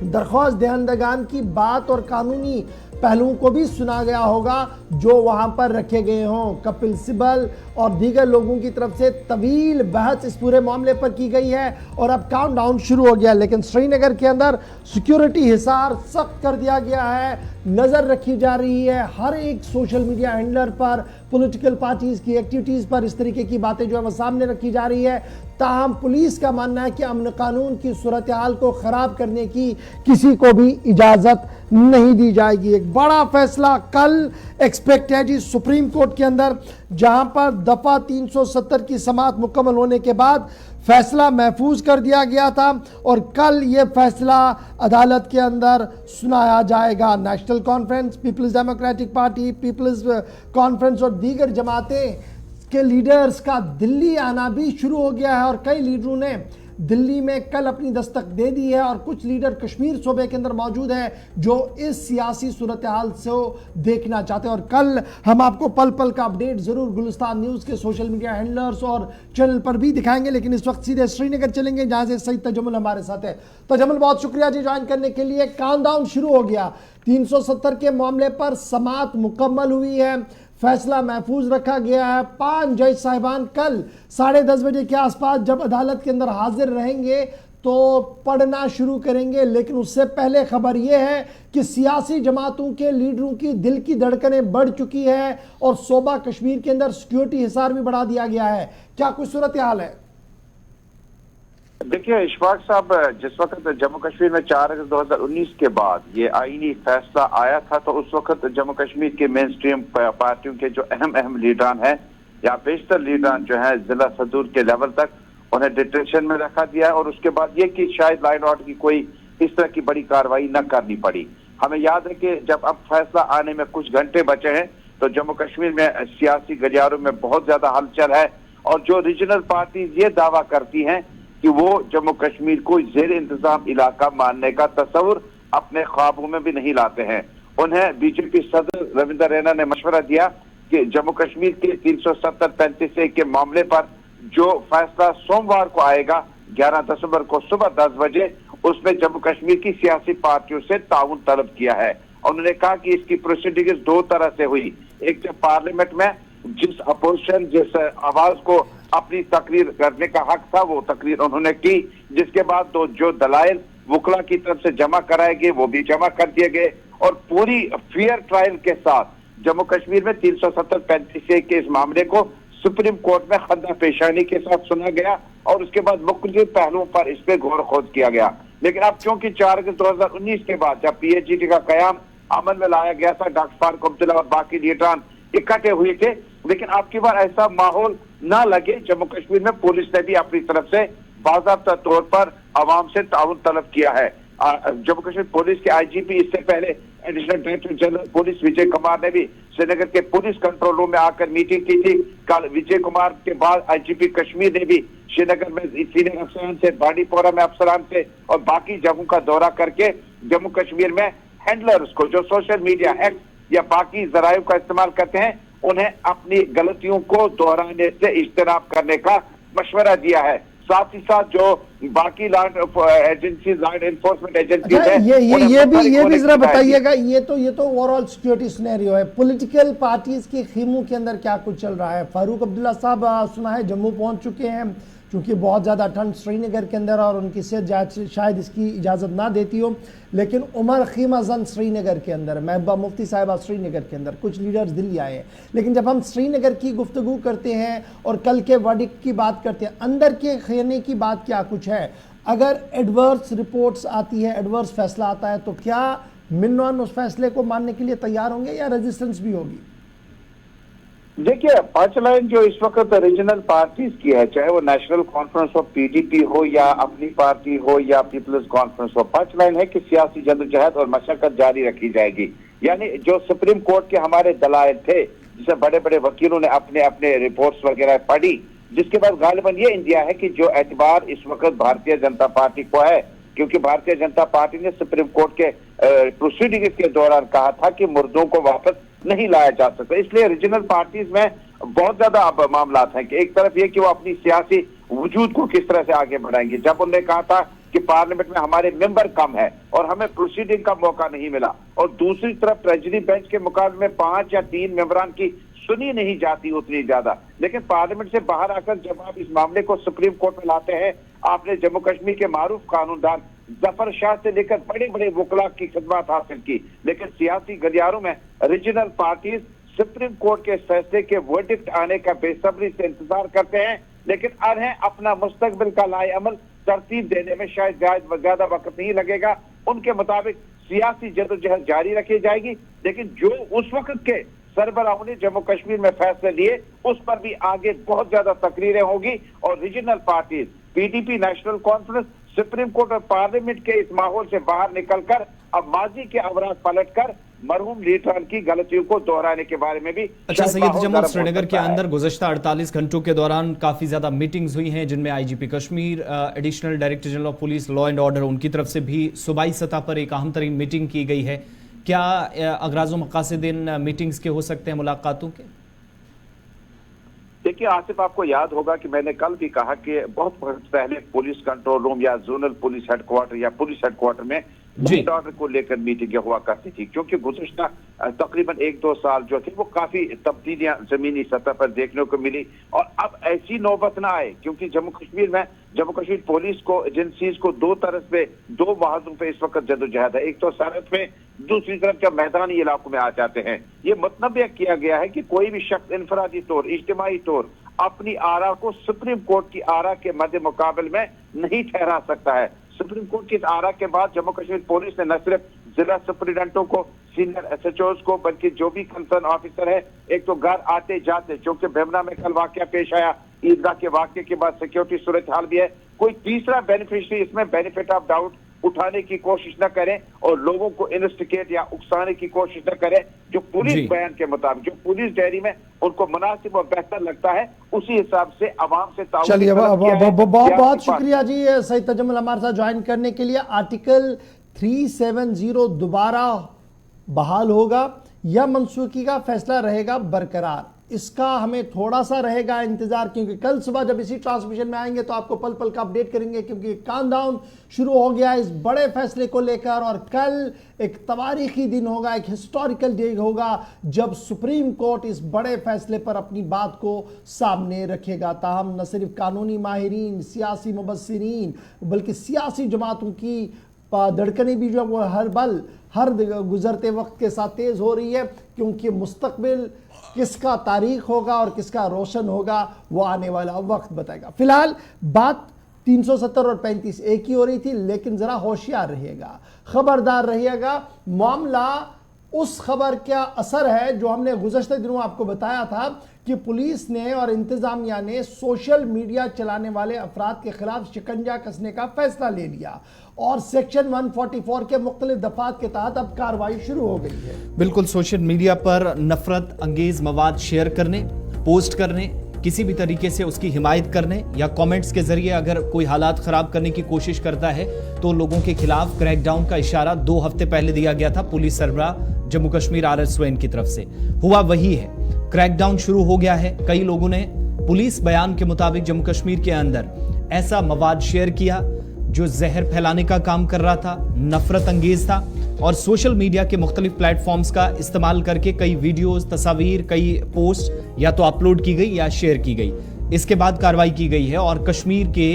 दरख्वास्त दहंदगान की बात और कानूनी पहलुओं को भी सुना गया होगा जो वहां पर रखे गए हों। कपिल सिब्बल और दीगर लोगों की तरफ से तवील बहस इस पूरे मामले पर की गई है और अब काउंटडाउन शुरू हो गया। लेकिन श्रीनगर के अंदर सिक्योरिटी हिसार सख्त कर दिया गया है, नजर रखी जा रही है हर एक सोशल मीडिया हैंडलर पर, पॉलिटिकल पार्टीज की एक्टिविटीज पर, इस तरीके की बातें जो है वो सामने रखी जा रही है। ताहम पुलिस का मानना है कि अमन कानून की सूरत हाल को खराब करने की किसी को भी इजाजत नहीं दी जाएगी। एक बड़ा फैसला कल एक्सपेक्ट है जी सुप्रीम कोर्ट के अंदर, जहां पर दफा 370 की समाअत मुकम्मल होने के बाद फैसला महफूज कर दिया गया था और कल ये फैसला अदालत के अंदर सुनाया जाएगा। National Conference, Peoples Democratic Party, Peoples Conference और दीगर जमातें के लीडर्स का दिल्ली आना भी शुरू हो गया है और कई लीडरों ने दिल्ली में कल अपनी दस्तक दे दी है और कुछ लीडर कश्मीर सूबे के अंदर मौजूद हैं जो इस सियासी सूरत हाल से देखना चाहते हैं। और कल हम आपको पल पल का अपडेट जरूर गुलिस्तान न्यूज़ के सोशल मीडिया हैंडलर्स और चैनल पर भी दिखाएंगे, लेकिन इस वक्त सीधे श्रीनगर चलेंगे जहां से सईद तजम्मुल हमारे साथ है। तजम्मुल, बहुत शुक्रिया जी ज्वाइन करने के लिए। काउंटडाउन शुरू हो गया, 370 के मामले पर समाअत मुकम्मल हुई है, फैसला महफूज रखा गया है। 5 जज साहिबान कल 10:30 बजे के आसपास जब अदालत के अंदर हाजिर रहेंगे तो पढ़ना शुरू करेंगे। लेकिन उससे पहले खबर यह है कि सियासी जमातों के लीडरों की दिल की धड़कनें बढ़ चुकी है और सूबा कश्मीर के अंदर सिक्योरिटी हिसार भी बढ़ा दिया गया है। क्या कुछ सूरत हाल है? देखिए इशफाक साहब, जिस वक्त जम्मू कश्मीर में 4 अगस्त 2019 के बाद ये आईनी फैसला आया था तो उस वक्त जम्मू कश्मीर के मेन स्ट्रीम पार्टियों के जो अहम लीडरान हैं या बेशतर लीडरान जो है जिला सदूर के लेवल तक उन्हें डिटेंशन में रखा दिया है और उसके बाद ये कि शायद लाइन आउट की कोई इस तरह की बड़ी कार्रवाई न करनी पड़ी। हमें याद है कि जब अब फैसला आने में कुछ घंटे बचे हैं तो जम्मू कश्मीर में सियासी गलियारों में बहुत ज्यादा हलचल है और जो रीजनल पार्टीज ये दावा करती हैं कि वो जम्मू कश्मीर को जेर इंतजाम इलाका मानने का तस्वुर अपने ख्वाबों में भी नहीं लाते हैं। उन्हें बीजेपी सदर रविंद्र रैना ने मशवरा दिया कि जम्मू कश्मीर के 370-35 के मामले पर जो फैसला सोमवार को आएगा 11 दिसंबर को सुबह 10 बजे, उसमें जम्मू कश्मीर की सियासी पार्टियों से ताउन तलब किया है। उन्होंने कहा कि इसकी प्रोसीडिंग दो तरह से हुई। एक जब पार्लियामेंट में जिस अपोजिशन जिस आवाज को अपनी तकरीर करने का हक था वो तकरीर उन्होंने की, जिसके बाद जो दलाइल वकला की तरफ से जमा कराए गए वो भी जमा कर दिए गए और पूरी फेयर ट्रायल के साथ जम्मू कश्मीर में 370-35 के इस मामले को सुप्रीम कोर्ट में खन्ना पेशानी के साथ सुना गया और उसके बाद मुख्तलिफ पहलुओं पर इस पे गौर खोज किया गया। लेकिन अब क्योंकि 4 अगस्त 2019 के बाद जब PHGT का कयाम अमल में लाया गया था, डॉक्टर फारूक अब्दुल्ला और बाकी लीडरान इकट्ठे हुए थे, लेकिन अब की बार ऐसा माहौल ना लगे। जम्मू कश्मीर में पुलिस ने भी अपनी तरफ से बाज़ाब्ता तौर पर आवाम से ताउन तलब किया है। जम्मू कश्मीर पुलिस के IGP, इससे पहले additional director general police Vijay Kumar ने भी श्रीनगर के पुलिस कंट्रोल रूम में आकर मीटिंग की थी। कल विजय कुमार के बाद IGP कश्मीर ने भी श्रीनगर में सीनियर अफसरान से, बांडीपोरा में अफसरान से और बाकी जगहों का दौरा करके जम्मू कश्मीर में हैंडलर्स को जो सोशल मीडिया एक्ट या बाकी जराइयों का इस्तेमाल करते हैं उन्हें अपनी गलतियों को दोहराने से इज्तनाब करने का मशवरा दिया है। साथ ही साथ जो बाकी लॉ एनफोर्समेंट एजेंसी है ये भी जरा बताइएगा, ये तो ओवरऑल सिक्योरिटी सिनेरियो है। पॉलिटिकल पार्टीज के खीमों के अंदर क्या कुछ चल रहा है? फारूक अब्दुल्ला साहब सुना है जम्मू पहुंच चुके हैं क्योंकि बहुत ज़्यादा ठंड श्रीनगर के अंदर और उनकी सेहत शायद इसकी इजाज़त ना देती हो, लेकिन उमर खीमाजन श्रीनगर के अंदर, महबूबा मुफ्ती साहिबा श्रीनगर के अंदर, कुछ लीडर्स दिल्ली आए हैं। लेकिन जब हम श्रीनगर की गुफ्तगू करते हैं और कल के वर्डिक्ट की बात करते हैं, अंदर के खेने की बात क्या कुछ है? अगर एडवर्स रिपोर्ट्स आती है, एडवर्स फैसला आता है, तो क्या मिन्नवान उस फैसले को मानने के लिए तैयार होंगे या रेजिस्टेंस भी होगी? देखिए, पांच लाइन जो इस वक्त रीजनल पार्टीज की है, चाहे वो नेशनल कॉन्फ्रेंस ऑफ PDP हो या अपनी पार्टी हो या पीपल्स कॉन्फ्रेंस हो, पांच लाइन है कि सियासी जद्दोजहद और मशक्कत जारी रखी जाएगी। यानी जो सुप्रीम कोर्ट के हमारे दलाइल थे, जिसे बड़े बड़े वकीलों ने अपने अपने रिपोर्ट्स वगैरह पढ़ी, जिसके बाद गालिबन ये इंडिया है कि जो एतबार इस वक्त भारतीय जनता पार्टी को है, क्योंकि भारतीय जनता पार्टी ने सुप्रीम कोर्ट के प्रोसीडिंग के दौरान कहा था कि मुर्दों को वापस नहीं लाया जा सकता। इसलिए रीजनल पार्टीज में बहुत ज्यादा अब मामला हैं कि एक तरफ ये कि वो अपनी सियासी वजूद को किस तरह से आगे बढ़ाएंगे। जब उन्होंने कहा था कि पार्लियामेंट में हमारे मेंबर कम है और हमें प्रोसीडिंग का मौका नहीं मिला, और दूसरी तरफ ट्रेजरी बेंच के मुकाबले में 5 या 3 मेंबरान की सुनी नहीं जाती उतनी ज्यादा, लेकिन पार्लियामेंट से बाहर आकर जब आप इस मामले को सुप्रीम कोर्ट में लाते हैं, आपने जम्मू कश्मीर के मारूफ कानूनदान जफर शाह से लेकर बड़े बड़े वकला की खिदमत हासिल की, लेकिन सियासी गलियारों में रीजनल पार्टीज सुप्रीम कोर्ट के फैसले के वर्डिक्ट आने का बेसब्री से इंतजार करते हैं, लेकिन उन्हें अपना मुस्तकबिल का लाए अमल तरतीब देने में शायद ज्यादा वक्त नहीं लगेगा। उनके मुताबिक सियासी जद्दोजहद जारी रखी जाएगी, लेकिन जो उस वक्त के सरबराहों ने जम्मू कश्मीर में फैसले लिए उस पर भी आगे बहुत ज्यादा तकरीरें होगी और regional parties, PDP, national conference, supreme court और पार्लियामेंट के इस माहौल से बाहर निकलकर अब माजी के अवराज पलटकर मरहूम लीडरान की गलतियों को दोहराने के बारे में भी। अच्छा सैयद जमाल, श्रीनगर के अंदर गुज़श्ता 48 घंटों के दौरान काफी ज्यादा मीटिंग्स हुई हैं, जिनमें IGP Kashmir, additional director general of police, law and order, उनकी तरफ से भी सूबाई सतह पर एक अहम तरीन मीटिंग की गई है। क्या अगराज़ व मक़ासिद इन मीटिंग्स के हो सकते हैं, मुलाकातों के? देखिए आसिफ, आपको याद होगा कि मैंने कल भी कहा कि बहुत पहले पुलिस कंट्रोल रूम या जोनल पुलिस हेडक्वार्टर या पुलिस हेडक्वार्टर में ऑर्डर को लेकर मीटिंगें हुआ करती थी, क्योंकि गुज़श्ता तकरीबन 1-2 साल जो थे वो काफी तब्दीलियां जमीनी सतह पर देखने को मिली। और अब ऐसी नौबत ना आए, क्योंकि जम्मू कश्मीर पुलिस को एजेंसीज को दो तरफ पे, 2 वाहदों पे इस वक्त जद्दोजहद है। एक तो सरहद पे, दूसरी तरफ जब मैदानी इलाकों में आ जाते हैं, ये मतलब किया गया है कि कोई भी शख्स इनफरादी तौर, इज्तिमाई तौर अपनी आरा को सुप्रीम कोर्ट की आरा के मध्य मुकाबले में नहीं ठहरा सकता है। सुप्रीम कोर्ट की इस आरा के बाद जम्मू कश्मीर पुलिस ने न सिर्फ जिला सुप्रीडेंटों को, सीनियर SHOs को, बल्कि जो भी कंसर्न ऑफिसर है, एक तो घर आते जाते, जो कि बेमना में कल वाकया पेश आया, ईदगाह के वाकये के बाद सिक्योरिटी सूरत हाल भी है, कोई तीसरा बेनिफिशियरी इसमें बेनिफिट ऑफ डाउट उठाने की कोशिश न करें और लोगों को इन्वेस्टिगेट या उकसाने की कोशिश न करें। जो पुलिस बयान के मुताबिक, जो पुलिस डायरी में उनको मुनासिब और बेहतर लगता है, उसी हिसाब से आवाम से ताउन। चलिए, बहुत शुक्रिया जी सैयद तजम्मुल हमारे साथ ज्वाइन करने के लिए। आर्टिकल 370 दोबारा बहाल होगा या मनसूखी का फैसला रहेगा बरकरार? इसका हमें थोड़ा सा रहेगा इंतजार, क्योंकि कल सुबह जब इसी ट्रांसमिशन में आएंगे तो आपको पल पल का अपडेट करेंगे, क्योंकि काउंटडाउन शुरू हो गया इस बड़े फैसले को लेकर। और कल एक तवारीखी दिन होगा, एक हिस्टोरिकल डे होगा जब सुप्रीम कोर्ट इस बड़े फैसले पर अपनी बात को सामने रखेगा। ताहम न सिर्फ कानूनी माहिरीन, सियासी मुबस्सिरीन, बल्कि सियासी जमातों की धड़कनें भी जो वो हर गुजरते वक्त के साथ तेज़ हो रही है, क्योंकि मुस्तकबिल किसका तारीख होगा और किसका रोशन होगा वो आने वाला वक्त बताएगा। फिलहाल बात 370 और 35 एक ही हो रही थी, लेकिन ज़रा होशियार रहिएगा, खबरदार रहिएगा। मामला उस खबर का असर है जो हमने गुज़श्ते दिनों आपको बताया था कि पुलिस ने और इंतज़ामिया ने सोशल मीडिया चलाने वाले अफराद के खिलाफ शिकंजा कसने का फैसला ले लिया और सेक्शन 144 के मुख्तलिफ दफात के तहत अब कार्रवाई शुरू हो गई है। बिल्कुल, सोशल मीडिया पर नफरत अंगेज मवाद शेयर करने, पोस्ट करने, किसी भी तरीके से उसकी हिमायत करने या कमेंट्स के जरिए अगर कोई हालात खराब करने की कोशिश करता है तो लोगों के खिलाफ क्रैकडाउन का इशारा 2 हफ्ते पहले दिया गया था पुलिस सरबराह जम्मू कश्मीर RSON की तरफ से। हुआ वही है, क्रैकडाउन शुरू हो गया है। कई लोगों ने पुलिस बयान के मुताबिक जम्मू कश्मीर के अंदर ऐसा मवाद शेयर किया जो जहर फैलाने का काम कर रहा था, नफरत अंगेज था, और सोशल मीडिया के मुख्तलिफ प्लेटफॉर्म्स का इस्तेमाल करके कई वीडियोस, तस्वीर, कई पोस्ट या तो अपलोड की गई या शेयर की गई। इसके बाद कार्रवाई की गई है और कश्मीर के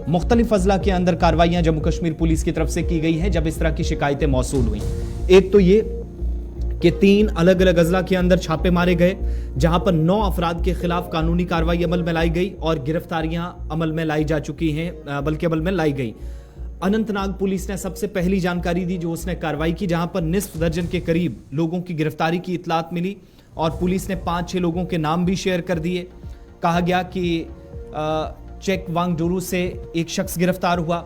मुख्तलिफ अजला के अंदर कार्रवाइयां जम्मू कश्मीर पुलिस की तरफ से की गई है जब इस तरह की शिकायतें मौसूल हुई। एक तो ये कि 3 अलग अलग अजला के अंदर छापे मारे गए जहां पर 9 अफराद के खिलाफ कानूनी कार्रवाई अमल में लाई गई और गिरफ्तारियां अमल में लाई जा चुकी हैं, बल्कि अमल में लाई गई। अनंतनाग पुलिस ने सबसे पहली जानकारी दी जो उसने कार्रवाई की, जहां पर निस्फ दर्जन के करीब लोगों की गिरफ्तारी की इतलात मिली और पुलिस ने 5-6 लोगों के नाम भी शेयर कर दिए। कहा गया कि चेक वांगडोरू से एक शख्स गिरफ्तार हुआ।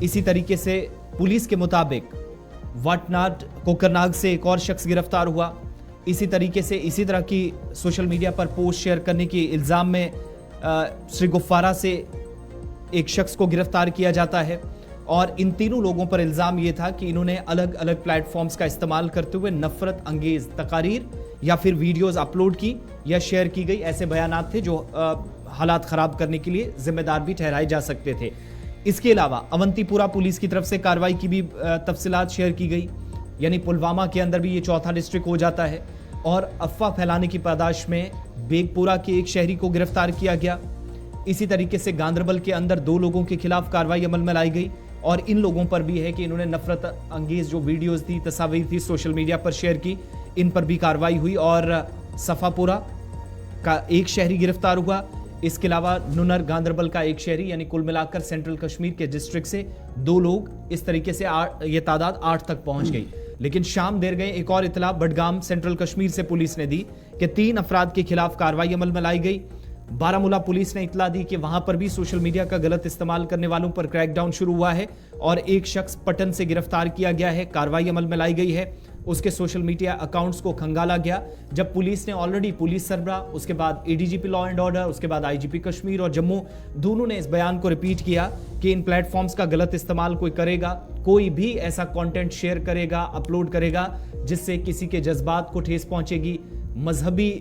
इसी तरीके से पुलिस के मुताबिक वाटनाड कोकरनाग से एक और शख्स गिरफ्तार हुआ। इसी तरीके से इसी तरह की सोशल मीडिया पर पोस्ट शेयर करने के इल्ज़ाम में श्रीगुफ्फारा से एक शख्स को गिरफ्तार किया जाता है और इन तीनों लोगों पर इल्ज़ाम यह था कि इन्होंने अलग अलग प्लेटफॉर्म्स का इस्तेमाल करते हुए नफरत अंगेज तकारीर या फिर वीडियोस अपलोड की या शेयर की गई ऐसे बयानात थे जो हालात ख़राब करने के लिए जिम्मेदार भी ठहराए जा सकते थे। इसके अलावा अवंतीपुरा पुलिस की तरफ से कार्रवाई की भी तफसीलात शेयर की गई, यानी पुलवामा के अंदर भी ये चौथा डिस्ट्रिक्ट हो जाता है और अफवाह फैलाने की पादाश में बेगपुरा के एक शहरी को गिरफ्तार किया गया। इसी तरीके से गांदरबल के अंदर 2 लोगों के खिलाफ कार्रवाई अमल में लाई गई और इन लोगों पर भी है कि इन्होंने नफरत अंगेज जो वीडियोस थी, तस्वीर थी, सोशल मीडिया पर शेयर की, इन पर भी कार्रवाई हुई और सफापुरा का एक शहरी गिरफ्तार हुआ। इसके अलावा नुनर गांदरबल का एक शहरी, यानी कुल मिलाकर सेंट्रल कश्मीर के डिस्ट्रिक्ट से 2 लोग, इस तरीके से ये तादाद 8 तक पहुंच गई। लेकिन शाम देर गए एक और इतला बडगाम सेंट्रल कश्मीर से पुलिस ने दी कि 3 अफराद के खिलाफ कार्रवाई अमल में लाई गई। बारामूला पुलिस ने इतला दी कि वहां पर भी सोशल मीडिया का गलत इस्तेमाल करने वालों पर क्रैकडाउन शुरू हुआ है और एक शख्स पटन से गिरफ्तार किया गया है, कार्रवाई अमल में लाई गई है। उसके सोशल मीडिया अकाउंट्स को खंगाला गया जब पुलिस ने ऑलरेडी पुलिस सरबराह, उसके बाद ADGP लॉ एंड ऑर्डर, उसके बाद IGP कश्मीर और जम्मू दोनों ने इस बयान को रिपीट किया कि इन प्लेटफॉर्म्स का गलत इस्तेमाल कोई करेगा, कोई भी ऐसा कंटेंट शेयर करेगा, अपलोड करेगा जिससे किसी के जज्बात को ठेस पहुंचेगी, मजहबी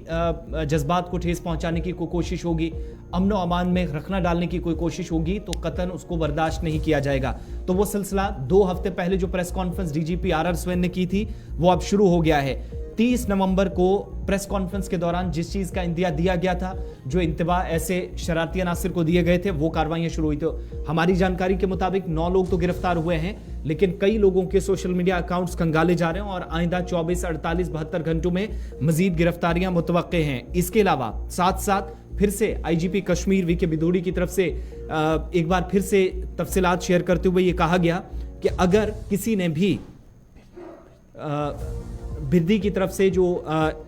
जज्बात को ठेस पहुंचाने की कोई कोशिश होगी, अमन और अमान में रखना डालने की कोई कोशिश होगी तो कतन उसको बर्दाश्त नहीं किया जाएगा। तो वो सिलसिला 2 हफ्ते पहले जो प्रेस कॉन्फ्रेंस DGP RSON ने की थी वो अब शुरू हो गया है। 30 नवंबर को प्रेस कॉन्फ्रेंस के दौरान जिस चीज का इंदिया दिया गया था, जो इंतबा ऐसे शरारती अनासिर को दिए गए थे, वो कार्रवाइयां शुरू हुई। तो हमारी जानकारी के मुताबिक 9 लोग तो गिरफ्तार हुए हैं, लेकिन कई लोगों के सोशल मीडिया अकाउंट्स खंगाले जा रहे हैं और आइंदा 24, 48, 72 घंटों में मजीद गिरफ्तारियां मुतवक्के हैं। इसके अलावा साथ साथ फिर से IGP कश्मीर VK बिदोड़ी की तरफ से एक बार फिर से तफसीलात शेयर करते हुए ये कहा गया कि अगर किसी ने भी बिरदी की तरफ से जो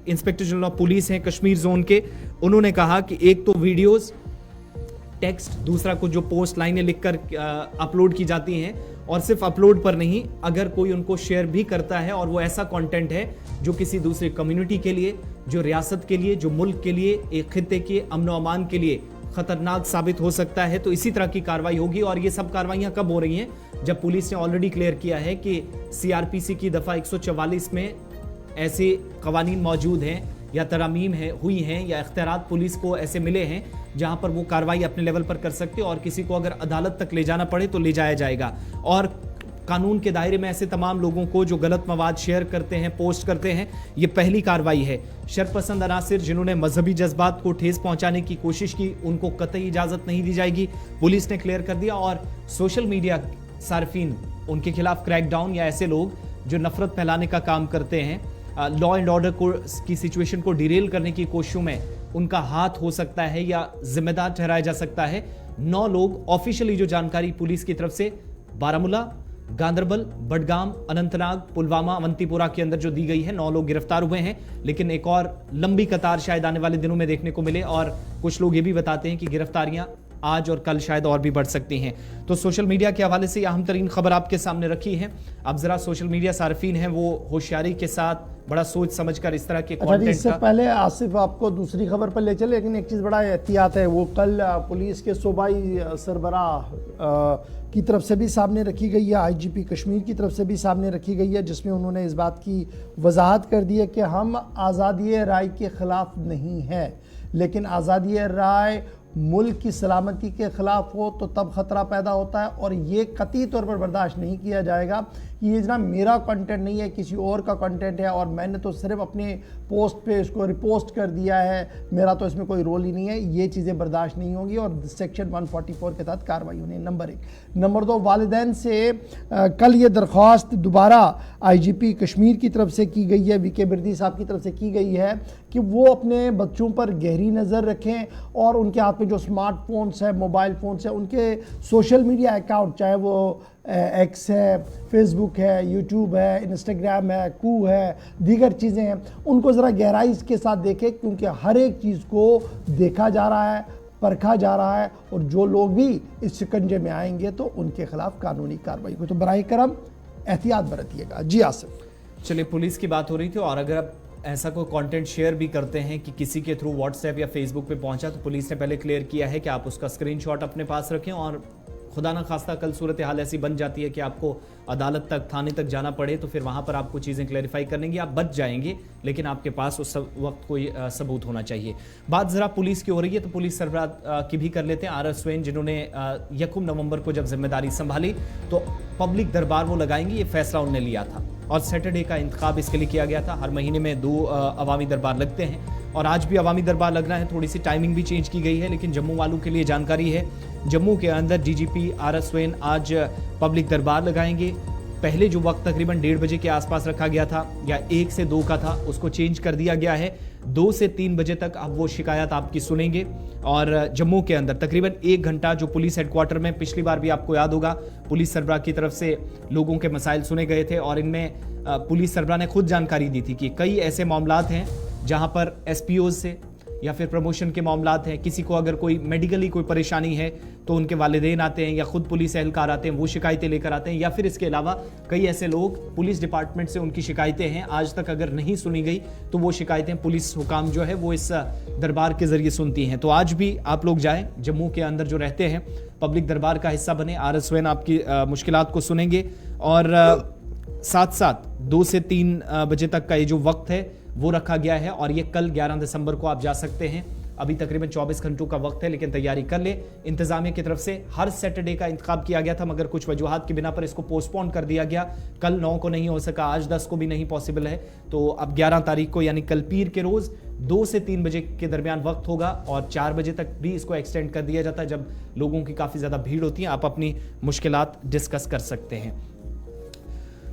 इंस्पेक्टर जनरल ऑफ पुलिस हैं कश्मीर जोन के, उन्होंने कहा कि एक तो वीडियोस, टेक्स्ट, दूसरा कुछ जो पोस्ट लाइनें लिखकर अपलोड की जाती हैं और सिर्फ अपलोड पर नहीं, अगर कोई उनको शेयर भी करता है और वो ऐसा कंटेंट है जो किसी दूसरे कम्युनिटी के लिए, जो रियासत के लिए, जो मुल्क के लिए, एक खित्ते के अमन व अमान के लिए खतरनाक साबित हो सकता है, तो इसी तरह की कार्रवाई होगी। और ये सब कार्रवाइयां कब हो रही हैं? जब पुलिस ने ऑलरेडी क्लियर किया है कि CRPC की दफा 144 में ऐसे कवानीन मौजूद हैं या तरामीम हुई हैं या इख्तियारात पुलिस को ऐसे मिले हैं जहां पर वो कार्रवाई अपने लेवल पर कर सकते और किसी को अगर अदालत तक ले जाना पड़े तो ले जाया जाएगा। और कानून के दायरे में ऐसे तमाम लोगों को जो गलत मवाद शेयर करते हैं, पोस्ट करते हैं, ये पहली कार्रवाई है। शरपसंद अनासिर जिन्होंने मजहबी जज्बात को ठेस पहुंचाने की कोशिश की, उनको कतई इजाजत नहीं दी जाएगी, पुलिस ने क्लियर कर दिया। और सोशल मीडिया सार्फिन, उनके खिलाफ क्रैकडाउन या ऐसे लोग जो नफरत फैलाने का काम करते हैं, लॉ एंड ऑर्डर की सिचुएशन को डिरेल करने की कोशिशों में उनका हाथ हो सकता है या जिम्मेदार ठहराया जा सकता है। 9 लोग ऑफिशियली जो जानकारी पुलिस की तरफ से बारामूला, गांदरबल, बडगाम, अनंतनाग, पुलवामा, अवंतीपुरा के अंदर जो दी गई है, 9 लोग गिरफ्तार हुए हैं। लेकिन एक और लंबी कतार शायद आने वाले दिनों में देखने को मिले और कुछ लोग ये भी बताते हैं कि गिरफ्तारियां आज और कल शायद और भी बढ़ सकती हैं। तो सोशल मीडिया के हवाले से अहम तरीन खबर आपके सामने रखी है। अब जरा सोशल मीडिया सार्फिन हैं, वो होशियारी के साथ बड़ा सोच समझकर इस तरह के कंटेंट इससे पहले आसिफ आपको दूसरी खबर पर ले चले, लेकिन एक चीज़ बड़ा एहतियात है, वो कल पुलिस के सूबाई सरबराह की तरफ से भी सामने रखी गई है, IGP कश्मीर की तरफ से भी सामने रखी गई है, जिसमें उन्होंने इस बात की वजाहत कर दी है कि हम आज़ादी राय के ख़िलाफ़ नहीं हैं, लेकिन आज़ादी राय मुल्क की सलामती के ख़िलाफ़ हो तो तब ख़तरा पैदा होता है और ये कतई तौर पर बर्दाश्त नहीं किया जाएगा कि ये जनाब मेरा कंटेंट नहीं है, किसी और का कंटेंट है और मैंने तो सिर्फ अपने पोस्ट पे इसको रिपोस्ट कर दिया है, मेरा तो इसमें कोई रोल ही नहीं है। ये चीज़ें बर्दाश्त नहीं होंगी और सेक्शन 144 के तहत कार्रवाई होनी है, नंबर 1। नंबर 2, वालिदैन से कल ये दरख्वास्त दोबारा IGP कश्मीर की तरफ से की गई है, VK बिरदी साहब की तरफ से की गई है कि वो अपने बच्चों पर गहरी नज़र रखें और उनके हाथ में जो स्मार्टफोन्स है, मोबाइल फ़ोन्स है, उनके सोशल मीडिया अकाउंट, चाहे वो X है, फेसबुक है, यूट्यूब है, इंस्टाग्राम है, कू है, दीगर चीज़ें हैं, उनको ज़रा गहराई के साथ देखें क्योंकि हर एक चीज़ को देखा जा रहा है, परखा जा रहा है और जो लोग भी इस शिकंजे में आएंगे तो उनके खिलाफ कानूनी कार्रवाई को, तो बराए करम एहतियात बरतिएगा। जी आसिफ। चलिए, पुलिस की बात हो रही थी और अगर आप ऐसा कोई कंटेंट शेयर भी करते हैं कि किसी के थ्रू व्हाट्सएप या फेसबुक पे पहुंचा, तो पुलिस ने पहले क्लियर किया है कि आप उसका स्क्रीनशॉट अपने पास रखें और खुदा ना खास्ता कल सूरत हाल ऐसी बन जाती है कि आपको अदालत तक, थाने तक जाना पड़े तो फिर वहाँ पर आपको चीज़ें क्लैरिफाई करने की आप बच जाएंगे, लेकिन आपके पास उस वक्त कोई सबूत होना चाहिए। बात ज़रा पुलिस की हो रही है तो पुलिस सरबराह की भी कर लेते हैं। RS स्वैन जिन्होंने 1 नवंबर को जब जिम्मेदारी संभाली तो पब्लिक दरबार वो लगाएंगे, ये फैसला उन्होंने लिया था और सैटरडे का इंतखाब इसके लिए किया गया था। हर महीने में 2 अवामी दरबार लगते हैं और आज भी अवामी दरबार लगना है। थोड़ी सी टाइमिंग भी चेंज की गई है, लेकिन जम्मू वालों के लिए जानकारी है, जम्मू के अंदर DGP RS स्वैन आज पब्लिक दरबार लगाएंगे। पहले जो वक्त तकरीबन 1:30 बजे के आसपास रखा गया था या 1 से 2 का था, उसको चेंज कर दिया गया है। 2 से 3 बजे तक अब वो शिकायत आपकी सुनेंगे और जम्मू के अंदर तकरीबन 1 घंटा जो पुलिस हेडक्वार्टर में पिछली बार भी आपको याद होगा पुलिस सरबराह की तरफ से लोगों के मसाइल सुने गए थे और इनमें पुलिस सरबराह ने खुद जानकारी दी थी कि कई ऐसे मामलात हैं जहां पर SPOs से या फिर प्रमोशन के मामलात हैं, किसी को अगर कोई मेडिकली कोई परेशानी है तो उनके वालिदैन आते हैं या खुद पुलिस एहलकार आते हैं, वो शिकायतें लेकर आते हैं, या फिर इसके अलावा कई ऐसे लोग पुलिस डिपार्टमेंट से उनकी शिकायतें हैं आज तक अगर नहीं सुनी गई तो वो शिकायतें पुलिस हुकाम जो है वो इस दरबार के जरिए सुनती हैं। तो आज भी आप लोग जाएं, जम्मू के अंदर जो रहते हैं पब्लिक दरबार का हिस्सा बने। RS स्वैन आपकी मुश्किलात को सुनेंगे और साथ साथ 2 से 3 बजे तक का ये जो वक्त है वो रखा गया है और ये कल 11 दिसंबर को आप जा सकते हैं। अभी तकरीबन 24 घंटों का वक्त है, लेकिन तैयारी कर ले। इंतजामिया की तरफ से हर सैटरडे का इंतखाब किया गया था मगर कुछ वजूहात की बिना पर इसको पोस्टपोन कर दिया गया। कल 9 को नहीं हो सका, आज 10 को भी नहीं पॉसिबल है, तो अब 11 तारीख को यानी कल पीर के रोज 2 से 3 बजे के दरमियान वक्त होगा और 4 बजे तक भी इसको एक्सटेंड कर दिया जाता है जब लोगों की काफ़ी ज़्यादा भीड़ होती है। आप अपनी मुश्किलात डिस्कस कर सकते हैं।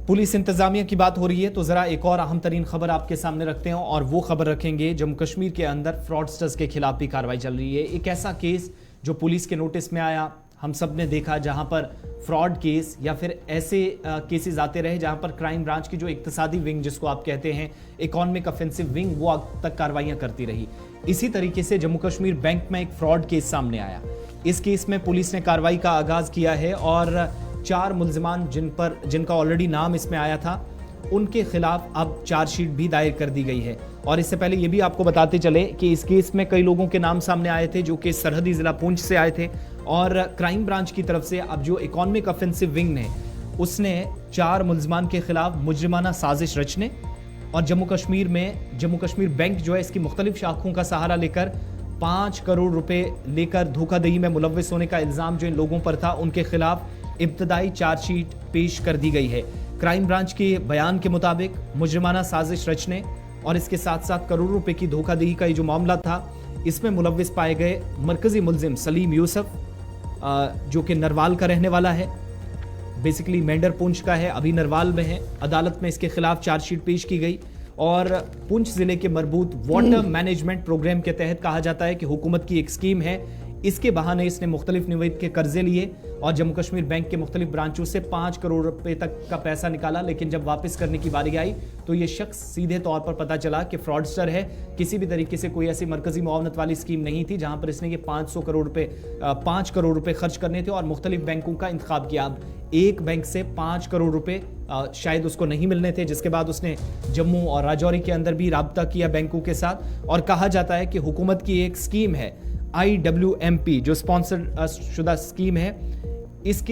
पुलिस इंतजामिया की बात हो रही है तो जरा एक और अहम तरीन खबर आपके सामने रखते हैं और वो खबर रखेंगे जम्मू कश्मीर के अंदर फ्रॉडस्टर्स के खिलाफ भी कार्रवाई चल रही है। एक ऐसा केस जो पुलिस के नोटिस में आया, हम सब ने देखा, जहां पर फ्रॉड केस या फिर ऐसे केसेस आते रहे जहां पर क्राइम ब्रांच की जो इक्तिसादी विंग जिसको आप कहते हैं, इकोनॉमिक ऑफेंसिव विंग, वो अब तक कार्रवाइयां करती रही। इसी तरीके से जम्मू कश्मीर बैंक में एक फ्रॉड केस सामने आया। इस केस में पुलिस ने कार्रवाई का आगाज किया है और 4 मुल्जिमान जिनका ऑलरेडी नाम इसमें आया था उनके खिलाफ अब चार्जशीट भी दायर कर दी गई है। और इससे पहले ये भी आपको बताते चले कि इस केस में कई लोगों के नाम सामने आए थे जो कि सरहदी जिला पुंछ से आए थे और क्राइम ब्रांच की तरफ से अब जो इकोनॉमिक ऑफेंसिव विंग ने उसने 4 मुल्जिमान के खिलाफ मुजरिमाना साजिश रचने, और जम्मू कश्मीर बैंक जो है इसकी मुख्तलिफ शाखों का सहारा लेकर 5 करोड़ रुपए लेकर धोखाधड़ी में मुलव्विस होने का इल्जाम जो इन लोगों पर था, उनके खिलाफ इब्तदाई चार्जशीट पेश कर दी गई है। क्राइम ब्रांच के बयान के मुताबिक मुजरिमाना साजिश रचने और इसके साथ साथ करोड़ों रुपए की धोखाधड़ी का ये जो मामला था, इसमें मुलव्विस पाए गए मरकजी मुलजिम सलीम यूसुफ जो कि नरवाल का रहने वाला है, बेसिकली मेंढर पुंछ का है, अभी नरवाल में है। अदालत में इसके खिलाफ चार्जशीट पेश की गई और पुंछ जिले के मरबूत वाटर मैनेजमेंट प्रोग्राम के तहत कहा जाता है कि हुकूमत की एक स्कीम है, इसके बहाने इसने मुख्तलिफ निवेद के कर्जे लिए और जम्मू कश्मीर बैंक के मुख्तलिफ ब्रांचों से 5 करोड़ रुपए तक का पैसा निकाला। लेकिन जब वापस करने की बारी आई तो ये शख्स सीधे तौर पर पता चला कि फ्रॉडस्टर है, किसी भी तरीके से कोई ऐसी मरकजी मुआवनत वाली स्कीम नहीं थी जहां पर इसने ये 5 करोड़ रुपए खर्च करने थे और मुख्तलिफ बैंकों का इंतखाब किया। अब एक बैंक से 5 करोड़ रुपए शायद उसको नहीं मिलने थे, जिसके बाद उसने जम्मू और राजौरी के अंदर भी राब्ता किया बैंकों के साथ। और कहा जाता है कि हुकूमत की एक स्कीम है IWMP जो स्पॉन्सर शुदा स्कीम है, इस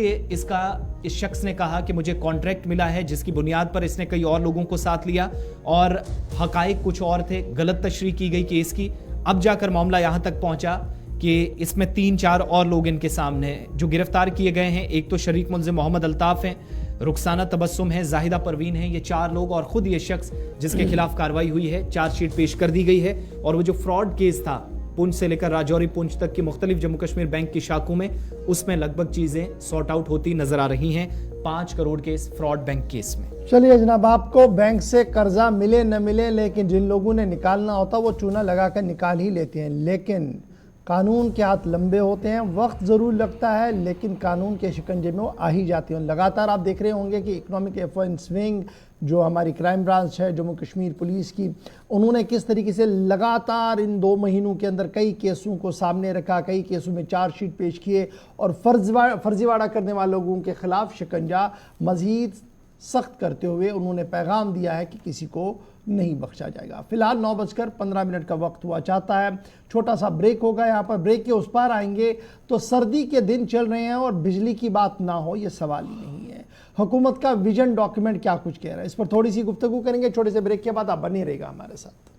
शख्स ने कहा कि मुझे कॉन्ट्रैक्ट मिला है जिसकी बुनियाद पर इसने कई और लोगों को साथ लिया और हकाइक कुछ और थे, गलत तशरीह की गई केस की। अब जाकर मामला यहां तक पहुंचा कि इसमें 3-4 और लोग इनके सामने हैं जो गिरफ्तार किए गए हैं। एक तो शरीक मुलजिम मोहम्मद अल्ताफ हैं, रुखसाना तबस्सुम है, जाहिदा परवीन है, ये 4 लोग और खुद ये शख्स जिसके खिलाफ कार्रवाई हुई है, चार्जशीट पेश कर दी गई है। और वो जो फ्रॉड केस था पुंछ से लेकर राजौरी पुंछ तक की मुख्तलिफ जम्मू कश्मीर बैंक की शाखों में, उसमें लगभग चीजें सॉर्ट आउट होती नजर आ रही हैं 5 करोड़ के इस फ्रॉड बैंक केस में। चलिए जनाब, आपको बैंक से कर्जा मिले न मिले, लेकिन जिन लोगों ने निकालना होता वो चूना लगाकर निकाल ही लेते हैं। लेकिन कानून के हाथ लंबे होते हैं, वक्त ज़रूर लगता है, लेकिन कानून के शिकंजे में वो आ ही जाती हैं। लगातार आप देख रहे होंगे कि इकोनॉमिक अफेंस विंग जो हमारी क्राइम ब्रांच है जम्मू कश्मीर पुलिस की, उन्होंने किस तरीके से लगातार इन 2 महीनों के अंदर कई केसों को सामने रखा, कई केसों में चार्जशीट पेश किए और फर्जीवाड़ा करने वाले लोगों के खिलाफ शिकंजा मज़ीद सख्त करते हुए उन्होंने पैगाम दिया है कि किसी को नहीं बख्शा जाएगा। फिलहाल 9:15 का वक्त हुआ चाहता है, छोटा सा ब्रेक होगा। यहाँ पर ब्रेक के उस पार आएंगे तो सर्दी के दिन चल रहे हैं और बिजली की बात ना हो ये सवाल ही नहीं है। हुकूमत का विजन डॉक्यूमेंट क्या कुछ कह रहा है, इस पर थोड़ी सी गुफ्तगू करेंगे छोटे से ब्रेक के बाद। आप बने रहेगा हमारे साथ।